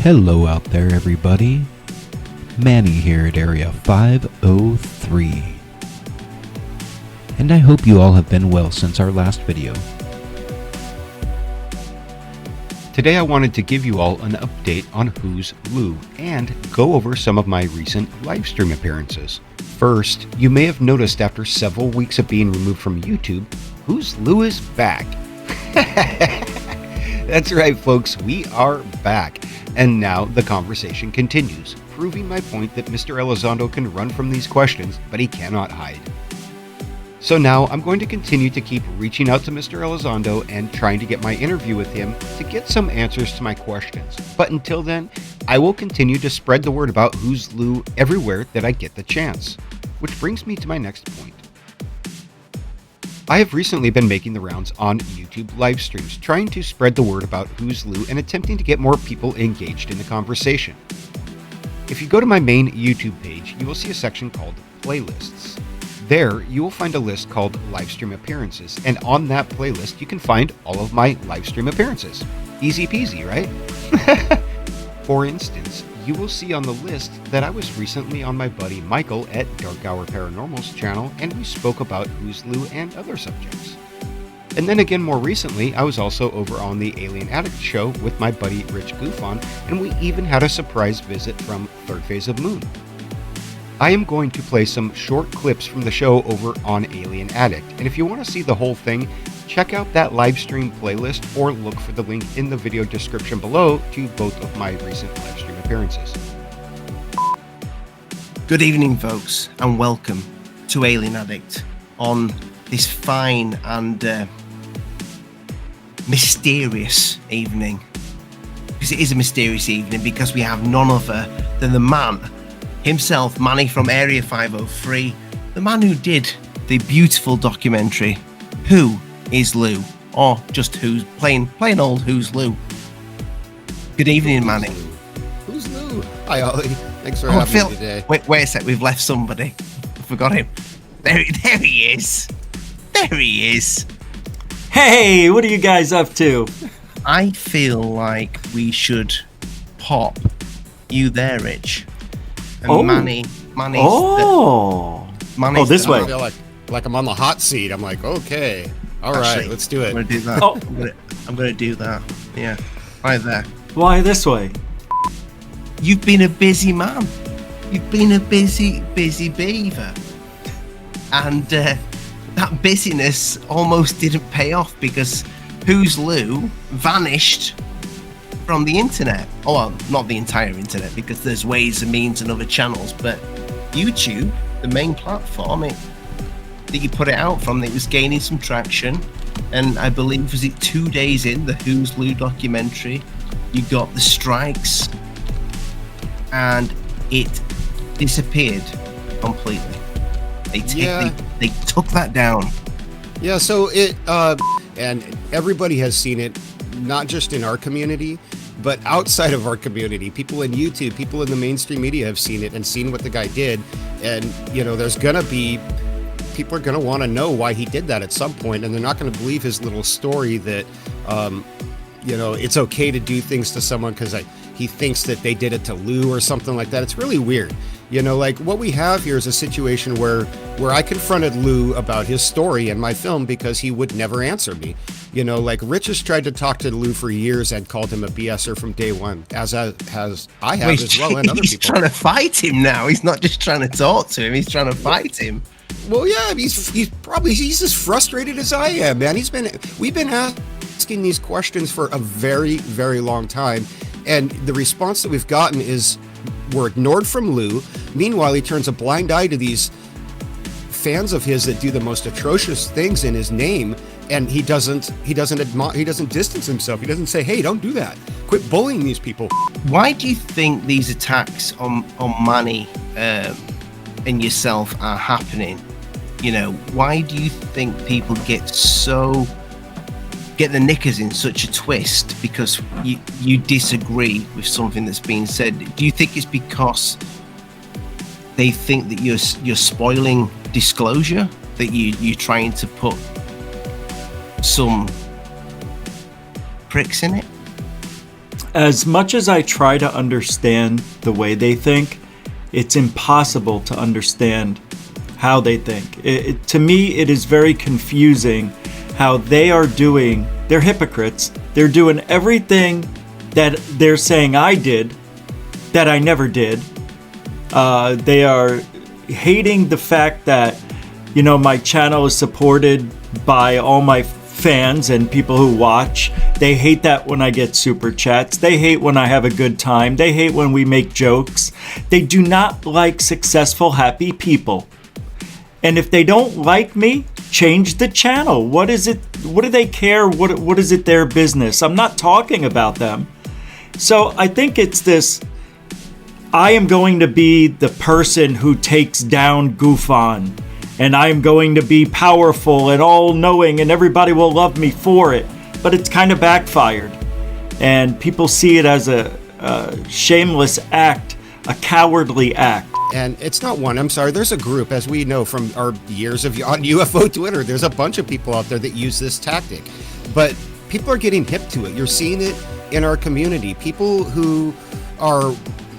Hello out there, everybody. Manny here at Area 503. And I hope you all have been well since our last video. Today I wanted to give you all an update on Who's Lou and go over some of my recent livestream appearances. First, you may have noticed after several weeks of being removed from YouTube, Who's Lou is back. That's right, folks, we are back. And now the conversation continues, proving my point that Mr. Elizondo can run from these questions, but he cannot hide. So now I'm going to continue to keep reaching out to Mr. Elizondo and trying to get my interview with him to get some answers to my questions. But until then, I will continue to spread the word about Who's Lou everywhere that I get the chance. Which brings me to my next point. I have recently been making the rounds on YouTube live streams, trying to spread the word about Who's Lou and attempting to get more people engaged in the conversation. If you go to my main YouTube page, you will see a section called Playlists. There, you will find a list called Livestream Appearances, and on that playlist, you can find all of my livestream appearances. Easy peasy, right? For instance, you will see on the list that I was recently on my buddy Michael at Dark Hour Paranormal's channel, and we spoke about Who's Lou and other subjects. And then again more recently, I was also over on the Alien Addict show with my buddy Rich Gufon, and we even had a surprise visit from Third Phase of Moon. I am going to play some short clips from the show over on Alien Addict, and if you want to see the whole thing, check out that live stream playlist or look for the link in the video description below to both of my recent live stream appearances. Good evening, folks, and welcome to Alien Addict on this fine and mysterious evening. Because it is a mysterious evening because we have none other than the man himself, Manny from Area 503, the man who did the beautiful documentary, Who is Lou? Or just Who's, plain old Who's Lou. Good evening, Manny. Who's Lou? Hi, Ollie. Thanks for having me today. Wait a sec, we've left somebody. I forgot him. There he is. There he is. Hey, what are you guys up to? I feel like we should pop you there, Rich. And Manny's this way. I feel like I'm on the hot seat. I'm like, okay, all right, let's do it. I'm gonna do that. Oh. I'm gonna do that. Yeah, right there. Why this way? You've been a busy man. You've been a busy beaver, and that busyness almost didn't pay off because Who's Lou vanished from the internet. Oh, well, not the entire internet, because there's ways and means and other channels, but YouTube, the main platform that you put it out from, it was gaining some traction, and I believe, was it 2 days in the Who's Lou documentary, you got the strikes, and it disappeared completely. They took that down. Yeah, so it, and everybody has seen it, not just in our community, but outside of our community. People in YouTube, people in the mainstream media have seen it and seen what the guy did. And, you know, there's going to be, people are going to want to know why he did that at some point, and they're not going to believe his little story that, you know, it's okay to do things to someone because he thinks that they did it to Lou or something like that. It's really weird. You know, like what we have here is a situation where I confronted Lou about his story in my film because he would never answer me. You know, like Rich has tried to talk to Lou for years and called him a BSer from day one, as I have as well, and other people. He's trying to fight him now. He's not just trying to talk to him. He's trying to fight him. Well, yeah, he's as frustrated as I am, man. We've been asking these questions for a very, very long time, and the response that we've gotten is we're ignored from Lou. Meanwhile, he turns a blind eye to these fans of his that do the most atrocious things in his name, and he doesn't distance himself. He doesn't say, "Hey, don't do that. Quit bullying these people." Why do you think these attacks on Manny and yourself are happening? You know, why do you think people get the knickers in such a twist because you disagree with something that's being said? Do you think it's because they think that you're spoiling disclosure, that you're trying to put some pricks in it? as much as I try to understand the way they think, it's impossible to understand how they think. To me, it is very confusing how they're hypocrites. They're doing everything that they're saying I did, that I never did. They are hating the fact that, my channel is supported by all my fans and people who watch. They hate that when I get super chats. They hate when I have a good time. They hate when we make jokes. They do not like successful, happy people. And if they don't like me, change the channel. What is it? What do they care? What is it their business? I'm not talking about them. So I think it's this, I am going to be the person who takes down Gufon. And I'm going to be powerful and all-knowing, and everybody will love me for it. But it's kind of backfired. And people see it as a shameless act, a cowardly act. And it's not one, I'm sorry, there's a group, as we know from our years of on UFO Twitter, there's a bunch of people out there that use this tactic. But people are getting hip to it. You're seeing it in our community. People who are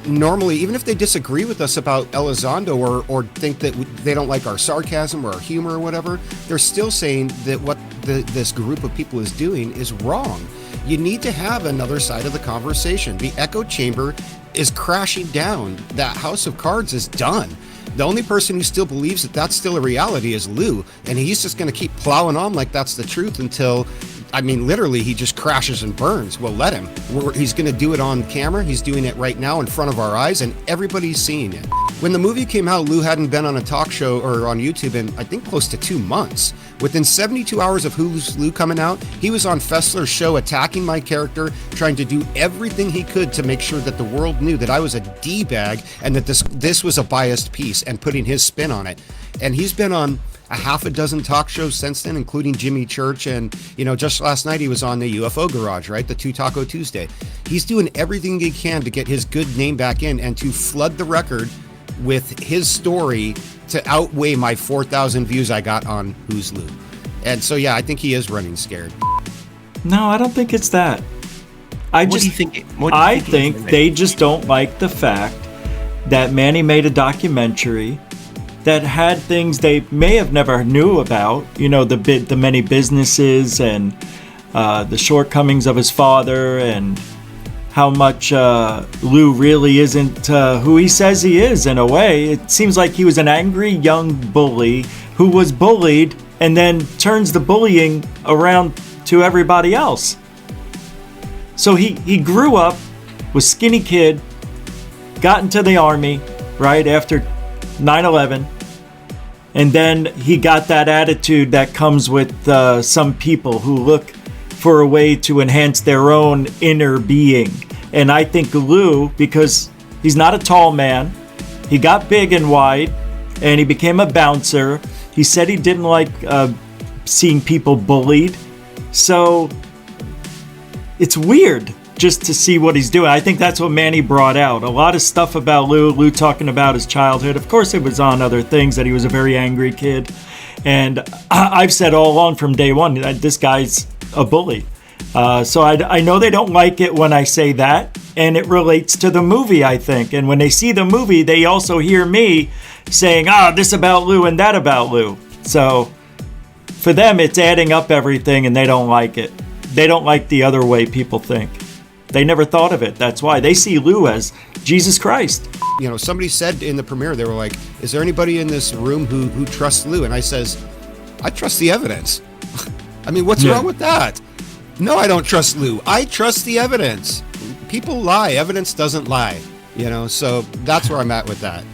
normally, even if they disagree with us about Elizondo or think that they don't like our sarcasm or our humor or whatever, they're still saying that what this group of people is doing is wrong. You need to have another side of the conversation. The echo chamber is crashing down. That house of cards is done. The only person who still believes that that's still a reality is Lou, and he's just going to keep plowing on like that's the truth until, literally, he just crashes and burns. Well, let him. He's going to do it on camera. He's doing it right now in front of our eyes, and everybody's seeing it. When the movie came out, Lou hadn't been on a talk show or on YouTube in, I think, close to 2 months. Within 72 hours of Who's Lou coming out, he was on Fessler's show attacking my character, trying to do everything he could to make sure that the world knew that I was a D-bag and that this was a biased piece, and putting his spin on it. And he's been on a half a dozen talk shows since then, including Jimmy Church, and just last night he was on the UFO Garage, right, the Two Taco Tuesday. He's doing everything he can to get his good name back in and to flood the record with his story to outweigh my 4,000 views I got on Who's Lou. And so I think he is running scared. No, I don't think it's that. I think they just don't like the fact that Manny made a documentary that had things they may have never knew about, the many businesses and the shortcomings of his father, and how much Lou really isn't who he says he is. In a way, it seems like he was an angry young bully who was bullied and then turns the bullying around to everybody else. So he grew up, was skinny kid, got into the army right after 9/11. And then he got that attitude that comes with some people who look for a way to enhance their own inner being. And I think Lou, because he's not a tall man, he got big and wide, and he became a bouncer. He said he didn't like seeing people bullied. So it's weird just to see what he's doing. I think that's what Manny brought out. A lot of stuff about Lou talking about his childhood. Of course, it was on other things, that he was a very angry kid. And I've said all along from day one that this guy's a bully. So I know they don't like it when I say that. And it relates to the movie, I think. And when they see the movie, they also hear me saying, this about Lou and that about Lou. So for them, it's adding up everything, and they don't like it. They don't like the other way people think. They never thought of it. That's why they see Lou as Jesus Christ. Somebody said in the premiere, they were like, is there anybody in this room who trusts Lou? And I says, I trust the evidence. What's wrong with that? No, I don't trust Lou. I trust the evidence. People lie. Evidence doesn't lie. So that's where I'm at with that.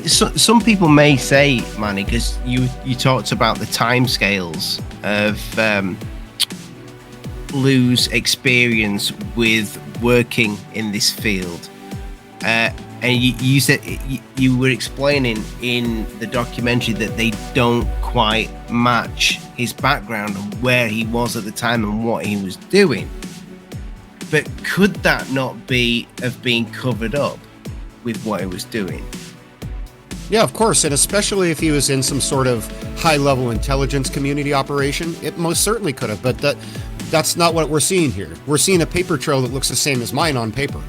Some people may say, Manny, because you talked about the timescales of Lou's experience with working in this field, and you said you were explaining in the documentary that they don't quite match his background and where he was at the time and what he was doing. But could that not have been covered up with what he was doing? Yeah, of course, and especially if he was in some sort of high-level intelligence community operation, it most certainly could have. But that's not what we're seeing here. We're seeing a paper trail that looks the same as mine on paper.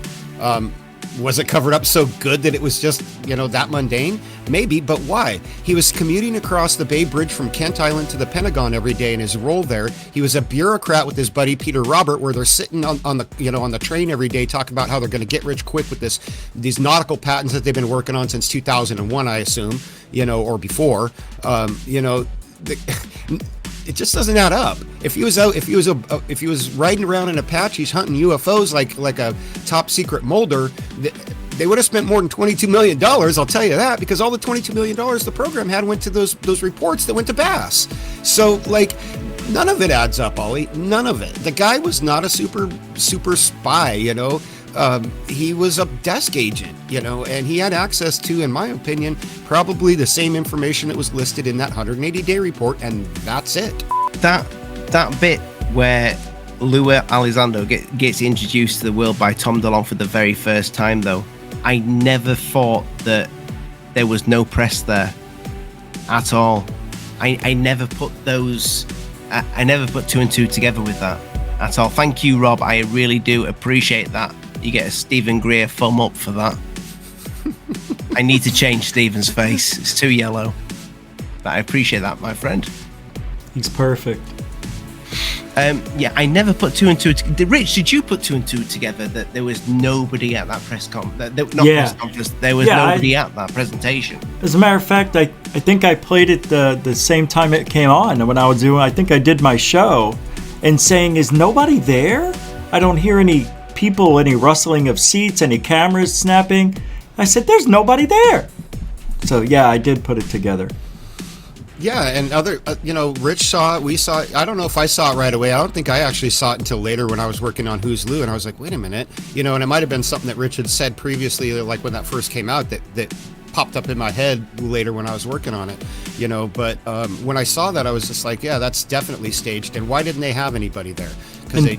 Was it covered up so good that it was just, that mundane? Maybe, but why? He was commuting across the Bay Bridge from Kent Island to the Pentagon every day in his role there. He was a bureaucrat with his buddy Peter Robert, where they're sitting on the train every day talking about how they're going to get rich quick with these nautical patents that they've been working on since 2001, I assume, or before. It just doesn't add up. If he was riding around in Apaches hunting UFOs like a top secret Mulder, they would have spent more than $22 million. I'll tell you that, because all the $22 million the program had went to those reports that went to Bass. So none of it adds up, Ollie. None of it. The guy was not a super spy. He was a desk agent, and he had access to, in my opinion, probably the same information that was listed in that 180-day report, and that's it. That bit where Luis Elizondo gets introduced to the world by Tom DeLonge for the very first time, though, I never thought that there was no press there at all. I never put I never put two and two together with that at all. Thank you, Rob. I really do appreciate that. You get a Stephen Greer thumb up for that. I need to change Stephen's face. It's too yellow. But I appreciate that, my friend. He's perfect. I never put two and two. Rich, did you put two and two together that there was nobody at that press conference? Press conference. There was nobody at that presentation. As a matter of fact, I think I played it the same time it came on when I was doing. I think I did my show, and saying, "Is nobody there? I don't hear any people, any rustling of seats, any cameras snapping." I said, "There's nobody there." So yeah, I did put it together. Yeah, and other, Rich saw it, we saw it. I don't know if I saw it right away. I don't think I actually saw it until later when I was working on Who's Lou, and I was like, wait a minute, and it might have been something that Rich had said previously, like when that first came out, that popped up in my head later when I was working on it, but when I saw that, I was just like, yeah, that's definitely staged. And why didn't they have anybody there? Because they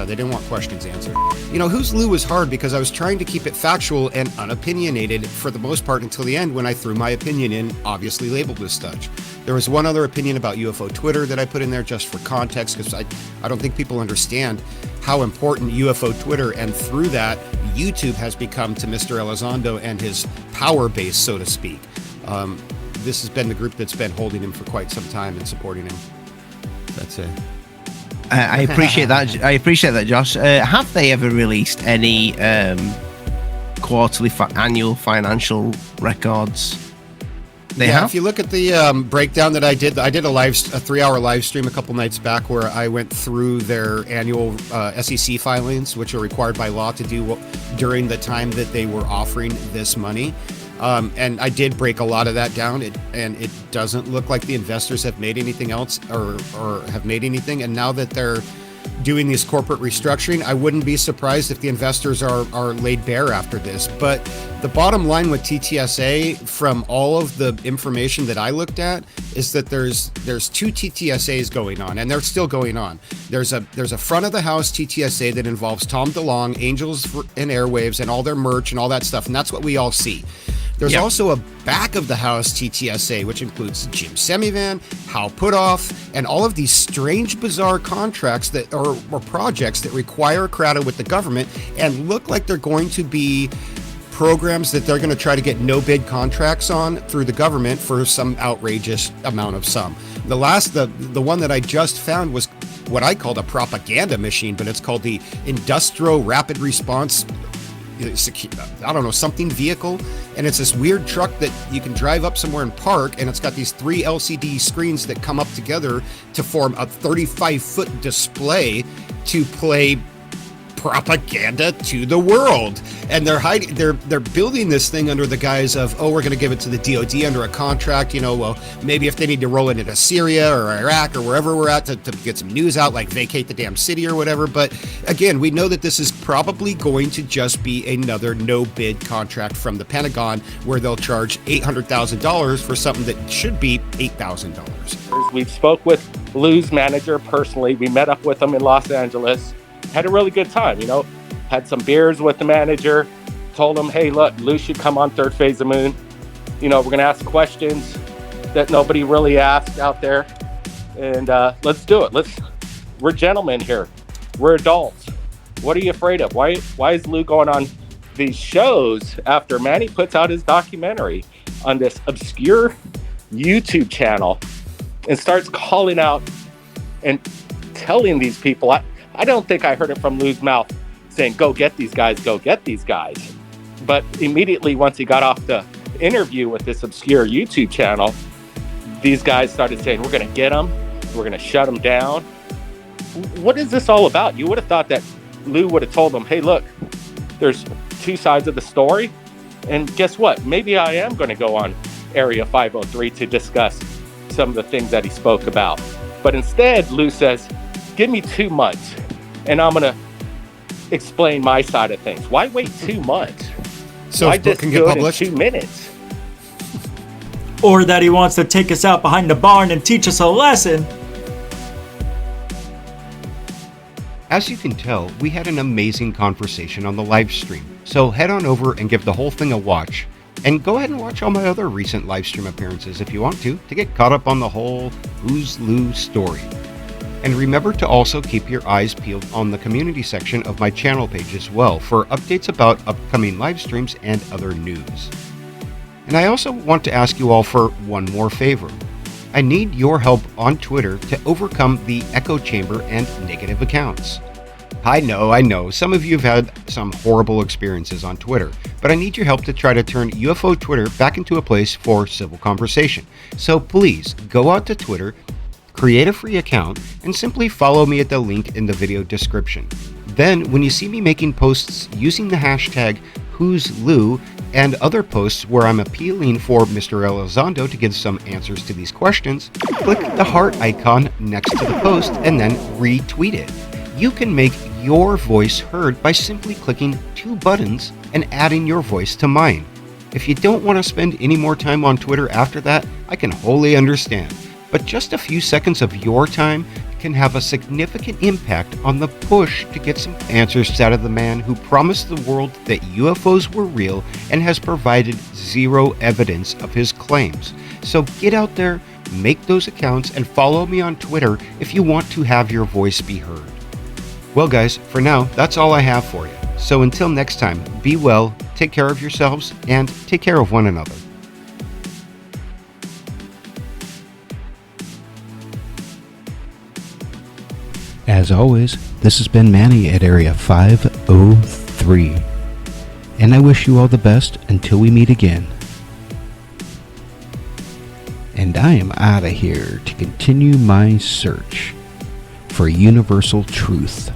didn't want questions answered. Who's Lou was hard because I was trying to keep it factual and unopinionated for the most part until the end, when I threw my opinion in, obviously labeled as such. There was one other opinion about UFO Twitter that I put in there just for context, because I don't think people understand how important UFO Twitter and through that YouTube has become to Mr. Elizondo and his power base, so to speak. This has been the group that's been holding him for quite some time and supporting him. That's it. I appreciate that. I appreciate that, Josh. Have they ever released any quarterly, annual financial records? They have. If you look at the breakdown that I did a 3-hour live stream a couple nights back where I went through their annual SEC filings, which are required by law to do during the time that they were offering this money. And I did break a lot of that down, and it doesn't look like the investors have made anything else or have made anything. And now that they're doing this corporate restructuring, I wouldn't be surprised if the investors are laid bare after this. But the bottom line with TTSA, from all of the information that I looked at, is that there's 2 TTSAs going on, and they're still going on. There's a front of the house TTSA that involves Tom DeLonge, Angels and Airwaves, and all their merch and all that stuff, and that's what we all see. There's also a back of the house TTSA, which includes Jim Semivan, Hal Putoff, and all of these strange, bizarre contracts that or projects that require crowded with the government and look like they're going to be programs that they're going to try to get no-bid contracts on through the government for some outrageous amount of sum. The one that I just found was what I called a propaganda machine, but it's called the Industrial Rapid Response, I don't know, something vehicle, and it's this weird truck that you can drive up somewhere and park, and it's got these 3 LCD screens that come up together to form a 35-foot display to play propaganda to the world. And they're building this thing under the guise of, we're going to give it to the DOD under a contract, well, maybe if they need to roll it into Syria or Iraq or wherever we're at to get some news out, like vacate the damn city or whatever. But again, we know that this is probably going to just be another no-bid contract from the Pentagon, where they'll charge $800,000 for something that should be $8,000. We've spoke with Lou's manager personally. We met up with him in Los Angeles. Had a really good time, had some beers with the manager, told him, hey, look, Lou should come on Third Phase of Moon. We're going to ask questions that nobody really asked out there. And let's do it. We're gentlemen here. We're adults. What are you afraid of? Why is Lou going on these shows after Manny puts out his documentary on this obscure YouTube channel and starts calling out and telling these people? I don't think I heard it from Lou's mouth saying, go get these guys, go get these guys. But immediately once he got off the interview with this obscure YouTube channel, these guys started saying, we're going to get them, we're going to shut them down. What is this all about? You would have thought that Lou would have told them, hey, look, there's two sides of the story. And guess what? Maybe I am going to go on Area 503 to discuss some of the things that he spoke about. But instead, Lou says, give me 2 months and I'm going to explain my side of things. Why wait 2 months? So why his book just can do get it published? in 2 minutes? Or that he wants to take us out behind the barn and teach us a lesson. As you can tell, we had an amazing conversation on the live stream, so head on over and give the whole thing a watch. And go ahead and watch all my other recent live stream appearances if you want to get caught up on the whole Who's Lou story. And remember to also keep your eyes peeled on the community section of my channel page as well for updates about upcoming live streams and other news. And I also want to ask you all for one more favor. I need your help on Twitter to overcome the echo chamber and negative accounts. I know, some of you have had some horrible experiences on Twitter, but I need your help to try to turn UFO Twitter back into a place for civil conversation. So please, go out to Twitter, create a free account, and simply follow me at the link in the video description. Then, when you see me making posts using the hashtag Who's Lou and other posts where I'm appealing for Mr. Elizondo to give some answers to these questions, click the heart icon next to the post and then retweet it. You can make your voice heard by simply clicking 2 buttons and adding your voice to mine. If you don't want to spend any more time on Twitter after that, I can wholly understand. But just a few seconds of your time can have a significant impact on the push to get some answers out of the man who promised the world that UFOs were real and has provided zero evidence of his claims. So get out there, make those accounts, and follow me on Twitter if you want to have your voice be heard. Well guys, for now, that's all I have for you. So until next time, be well, take care of yourselves, and take care of one another. As always, this has been Manny at Area 503, and I wish you all the best until we meet again. And I am out of here to continue my search for universal truth.